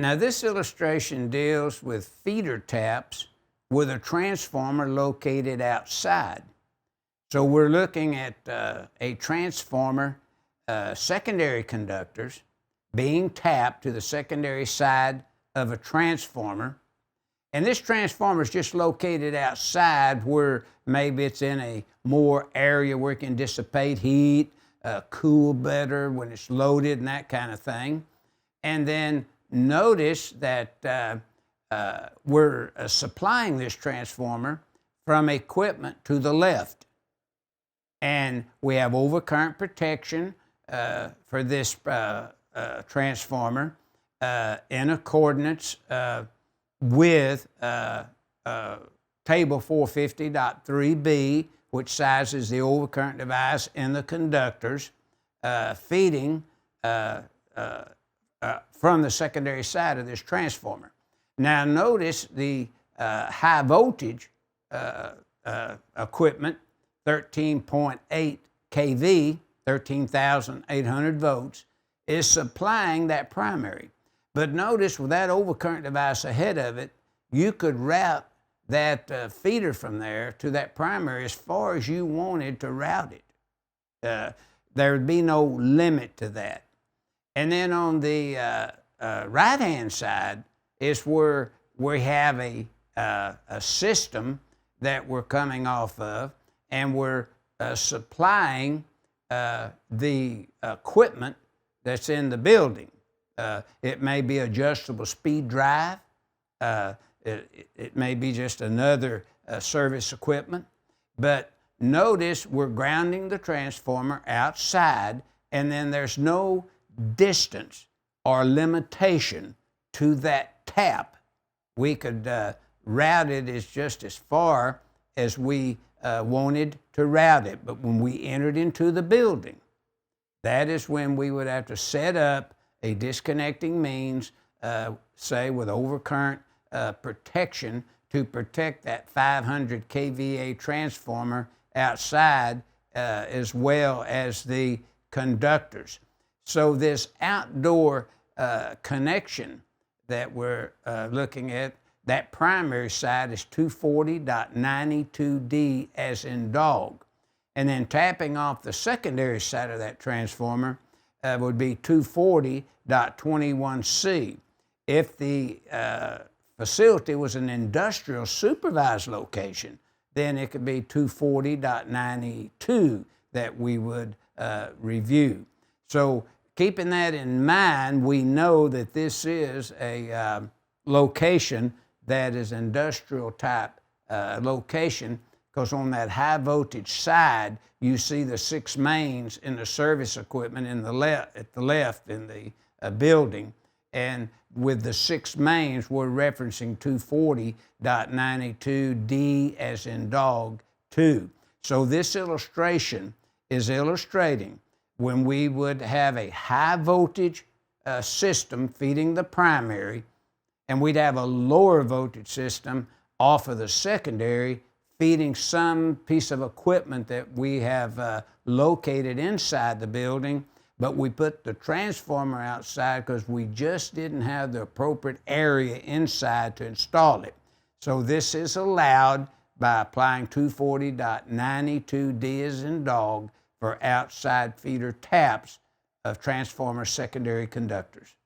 Now this illustration deals with feeder taps with a transformer located outside. So we're looking at a transformer, secondary conductors being tapped to the secondary side of a transformer. And this transformer is just located outside where maybe it's in a more area where it can dissipate heat, cool better when it's loaded and that kind of thing. And then notice that we're supplying this transformer from equipment to the left. And we have overcurrent protection for this transformer in accordance with Table 450.3b, which sizes the overcurrent device in the conductors, feeding from the secondary side of this transformer. Now notice the high voltage equipment, 13.8 kV, 13,800 volts, is supplying that primary. But notice with that overcurrent device ahead of it, you could route that feeder from there to that primary as far as you wanted to route it. There would be no limit to that. And then on the right-hand side is where we have a system that we're coming off of, and we're supplying the equipment that's in the building. It may be adjustable speed drive. It may be just another service equipment. But notice we're grounding the transformer outside, and then there's no distance or limitation to that tap. We could route it as just as far as we wanted to route it. But when we entered into the building, that is when we would have to set up a disconnecting means, say with overcurrent protection, to protect that 500 kVA transformer outside as well as the conductors. So this outdoor connection that we're looking at, that primary side is 240.92D as in dog. And then tapping off the secondary side of that transformer would be 240.21C. If the facility was an industrial supervised location, then it could be 240.92 that we would review. So keeping that in mind, we know that this is a location that is industrial type location, because on that high voltage side, you see the 6 mains in the service equipment at the left in the building. And with the 6 mains, we're referencing 240.92D as in dog 2. So this illustration is illustrating when we would have a high voltage system feeding the primary, and we'd have a lower voltage system off of the secondary feeding some piece of equipment that we have located inside the building, but we put the transformer outside because we just didn't have the appropriate area inside to install it. So this is allowed by applying 240.92D as in dog for outside feeder taps of transformer secondary conductors.